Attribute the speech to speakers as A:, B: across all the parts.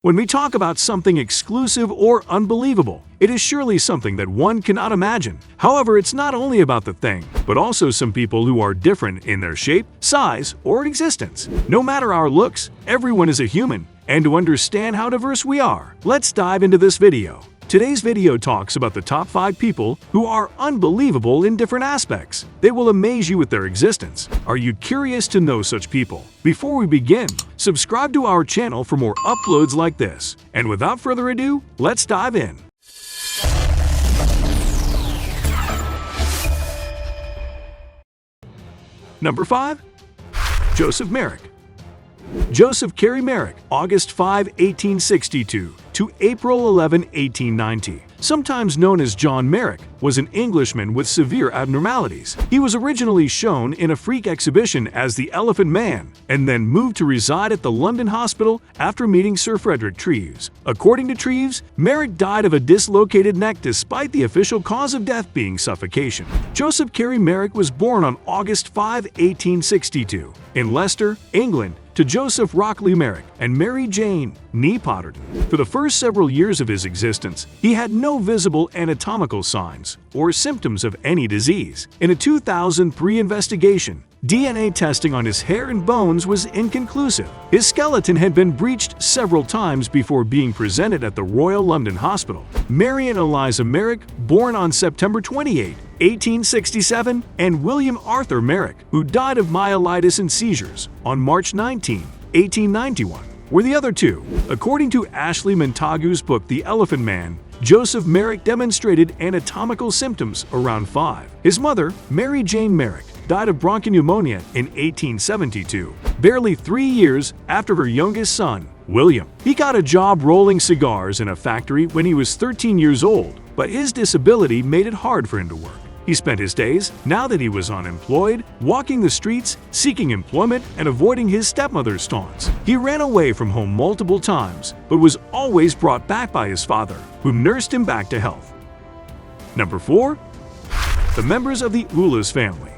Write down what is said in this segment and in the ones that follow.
A: When we talk about something exclusive or unbelievable, it is surely something that one cannot imagine. However, it's not only about the thing, but also some people who are different in their shape, size, or existence. No matter our looks, everyone is a human, and to understand how diverse we are, let's dive into this video. Today's video talks about the top 5 people who are unbelievable in different aspects. They will amaze you with their existence. Are you curious to know such people? Before we begin, subscribe to our channel for more uploads like this. And without further ado, let's dive in. Number 5. Joseph Merrick. Joseph Carey Merrick, August 5, 1862 to April 11, 1890. Sometimes known as John Merrick, was an Englishman with severe abnormalities. He was originally shown in a freak exhibition as the Elephant Man, and then moved to reside at the London Hospital after meeting Sir Frederick Treves. According to Treves, Merrick died of a dislocated neck despite the official cause of death being suffocation. Joseph Carey Merrick was born on August 5, 1862, in Leicester, England, to Joseph Rockley Merrick and Mary Jane Nee Potterton. For the first several years of his existence, he had no visible anatomical signs or symptoms of any disease. In a 2003 investigation, DNA testing on his hair and bones was inconclusive. His skeleton had been breached several times before being presented at the Royal London Hospital. Mary and Eliza Merrick, born on September 28, 1867, and William Arthur Merrick, who died of myelitis and seizures on March 19, 1891, were the other two. According to Ashley Montagu's book The Elephant Man, Joseph Merrick demonstrated anatomical symptoms around 5. His mother, Mary Jane Merrick, died of bronchopneumonia in 1872, barely 3 years after her youngest son, William. He got a job rolling cigars in a factory when he was 13 years old, but his disability made it hard for him to work. He spent his days, now that he was unemployed, walking the streets, seeking employment, and avoiding his stepmother's taunts. He ran away from home multiple times, but was always brought back by his father, who nursed him back to health. Number 4. The members of the Ulas family.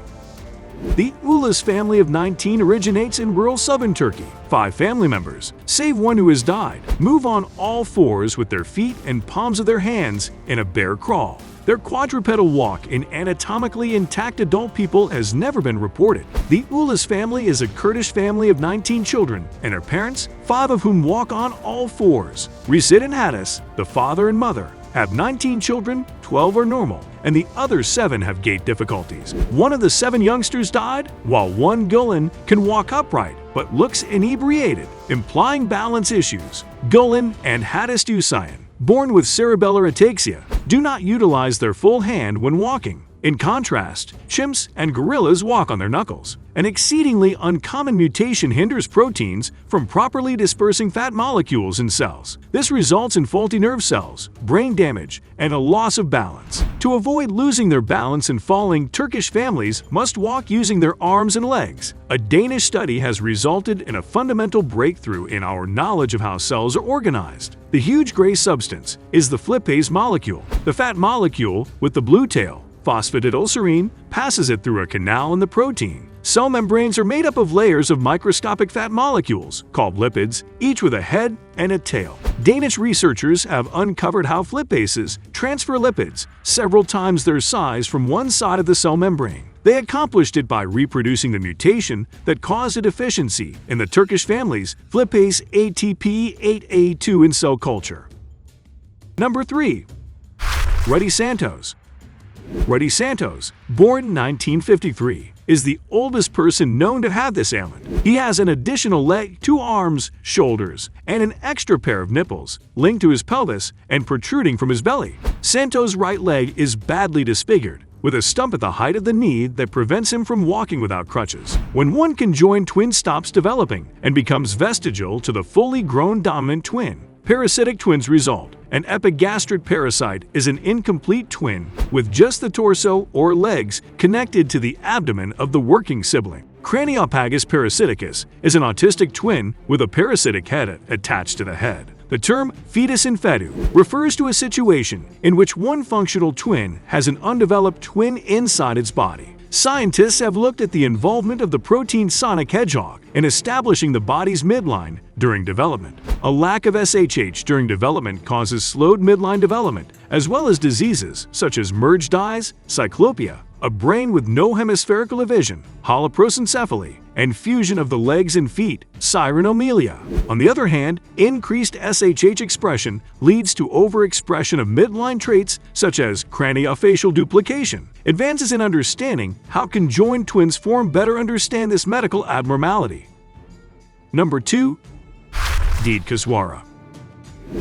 A: The Ulas family of 19 originates in rural southern Turkey. 5 family members, save one who has died, move on all fours with their feet and palms of their hands in a bear crawl. Their quadrupedal walk in anatomically intact adult people has never been reported. The Ulas family is a Kurdish family of 19 children, and their parents, 5 of whom walk on all fours. Resid and Hadis, the father and mother, have 19 children, 12 are normal, and the other 7 have gait difficulties. One of the 7 youngsters died, while one Gulen can walk upright but looks inebriated, implying balance issues. Gulen and Hadis Dusayan, born with cerebellar ataxia, do not utilize their full hand when walking. In contrast, chimps and gorillas walk on their knuckles. An exceedingly uncommon mutation hinders proteins from properly dispersing fat molecules in cells. This results in faulty nerve cells, brain damage, and a loss of balance. To avoid losing their balance and falling, Turkish families must walk using their arms and legs. A Danish study has resulted in a fundamental breakthrough in our knowledge of how cells are organized. The huge gray substance is the lipase molecule. The fat molecule, with the blue tail, phosphatidylserine, passes it through a canal in the protein. Cell membranes are made up of layers of microscopic fat molecules, called lipids, each with a head and a tail. Danish researchers have uncovered how lipases transfer lipids several times their size from one side of the cell membrane. They accomplished it by reproducing the mutation that caused a deficiency in the Turkish family's lipase ATP8A2 in cell culture. Number 3. Rudy Santos. Rudy Santos, born 1953, is the oldest person known to have this ailment. He has an additional leg, 2 arms, shoulders, and an extra pair of nipples linked to his pelvis and protruding from his belly. Santos' right leg is badly disfigured, with a stump at the height of the knee that prevents him from walking without crutches. When one conjoined twin stops developing and becomes vestigial to the fully grown dominant twin, parasitic twins result. An epigastric parasite is an incomplete twin with just the torso or legs connected to the abdomen of the working sibling. Craniopagus parasiticus is an autistic twin with a parasitic head attached to the head. The term fetus in fetu refers to a situation in which one functional twin has an undeveloped twin inside its body. Scientists have looked at the involvement of the protein sonic hedgehog in establishing the body's midline during development. A lack of SHH during development causes slowed midline development, as well as diseases such as merged eyes, cyclopia, a brain with no hemispherical vision, holoprosencephaly, and fusion of the legs and feet, cyanomelia. On the other hand, increased SHH expression leads to overexpression of midline traits such as craniofacial duplication. Advances in understanding how conjoined twins form better understand this medical abnormality. Number 2. Dede Koswara.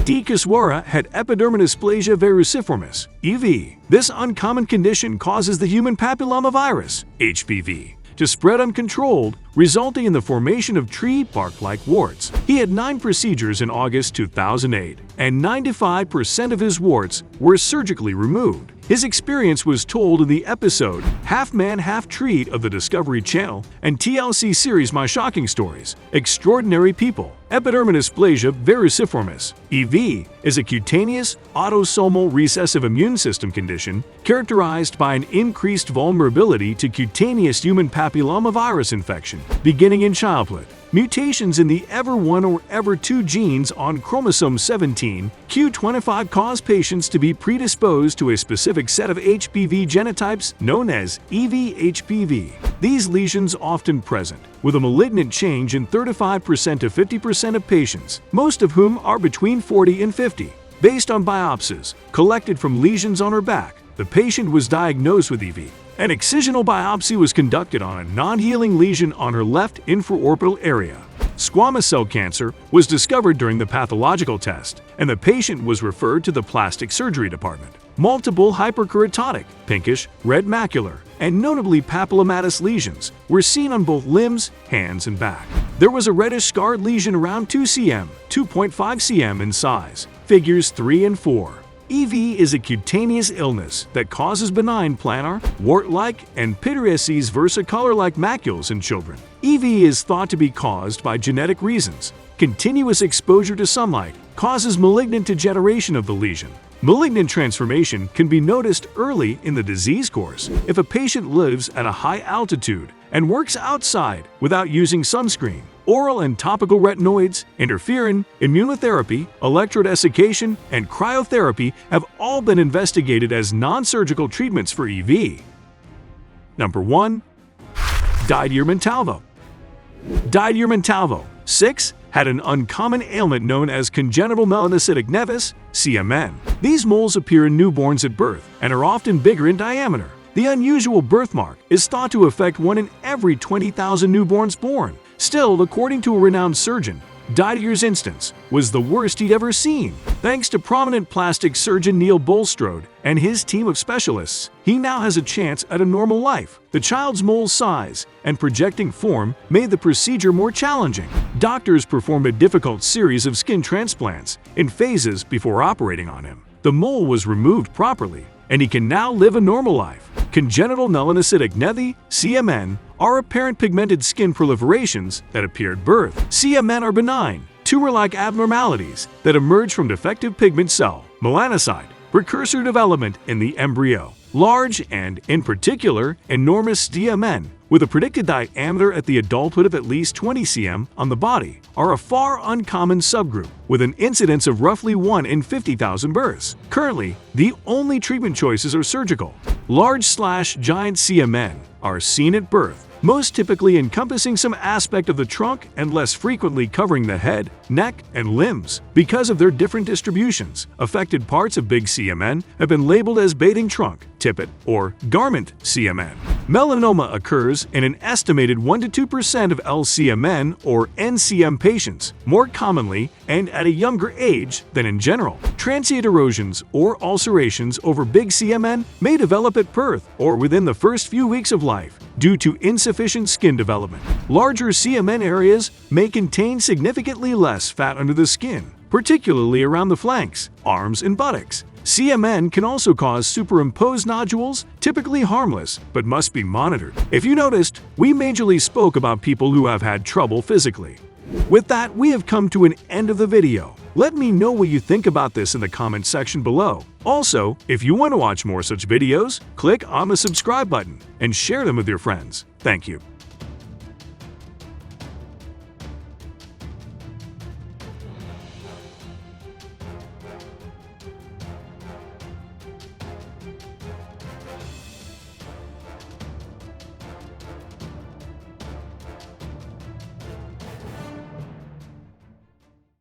A: Dede Koswara had epidermodysplasia verruciformis, EV. This uncommon condition causes the human papillomavirus, HPV, to spread uncontrolled, resulting in the formation of tree bark-like warts. He had 9 procedures in August 2008, and 95% of his warts were surgically removed. His experience was told in the episode Half Man, Half Tree of the Discovery Channel and TLC series My Shocking Stories. Extraordinary People. Epidermodysplasia verruciformis, EV, is a cutaneous, autosomal recessive immune system condition characterized by an increased vulnerability to cutaneous human papillomavirus infection beginning in childhood. Mutations in the EVER1 or EVER2 genes on chromosome 17, Q25 cause patients to be predisposed to a specific set of HPV genotypes known as EV-HPV. These lesions often present, with a malignant change in 35% to 50% of patients, most of whom are between 40 and 50. Based on biopsies collected from lesions on her back, the patient was diagnosed with EV. An excisional biopsy was conducted on a non-healing lesion on her left infraorbital area. Squamous cell cancer was discovered during the pathological test, and the patient was referred to the plastic surgery department. Multiple hyperkeratotic, pinkish, red macular, and notably papillomatous lesions were seen on both limbs, hands, and back. There was a reddish scarred lesion around 2 cm, 2.5 cm in size, figures 3 and 4. EV is a cutaneous illness that causes benign planar, wart-like, and pityriasis versicolor-like macules in children. EV is thought to be caused by genetic reasons. Continuous exposure to sunlight causes malignant degeneration of the lesion. Malignant transformation can be noticed early in the disease course if a patient lives at a high altitude and works outside without using sunscreen. Oral and topical retinoids, interferon, immunotherapy, electrodesiccation, and cryotherapy have all been investigated as non-surgical treatments for EV. Number 1. Didier Montalvo. Didier Montalvo, 6, had an uncommon ailment known as congenital melanocytic nevis, CMN. These moles appear in newborns at birth and are often bigger in diameter. The unusual birthmark is thought to affect 1 in every 20,000 newborns born. Still, according to a renowned surgeon, Didier's instance was the worst he'd ever seen. Thanks to prominent plastic surgeon Neil Bulstrode and his team of specialists, he now has a chance at a normal life. The child's mole size and projecting form made the procedure more challenging. Doctors performed a difficult series of skin transplants in phases before operating on him. The mole was removed properly, and he can now live a normal life. Congenital melanocytic nevi, CMN, are apparent pigmented skin proliferations that appear at birth. CMN are benign, tumor-like abnormalities that emerge from defective pigment cell, melanocyte, precursor development in the embryo. Large and, in particular, enormous CMN, with a predicted diameter at the adulthood of at least 20 cm on the body, are a far uncommon subgroup, with an incidence of roughly 1 in 50,000 births. Currently, the only treatment choices are surgical. Large/giant CMN are seen at birth, most typically encompassing some aspect of the trunk and less frequently covering the head, neck, and limbs. Because of their different distributions, affected parts of big CMN have been labeled as bathing trunk, tippet, or garment CMN. Melanoma occurs in an estimated 1 to 2% of LCMN or NCM patients, more commonly and at a younger age than in general. Transient erosions or ulcerations over big CMN may develop at birth or within the first few weeks of life due to insufficient skin development. Larger CMN areas may contain significantly less fat under the skin, particularly around the flanks, arms, and buttocks. CMN can also cause superimposed nodules, typically harmless, but must be monitored. If you noticed, we majorly spoke about people who have had trouble physically. With that, we have come to an end of the video. Let me know what you think about this in the comment section below. Also, if you want to watch more such videos, click on the subscribe button and share them with your friends. Thank you.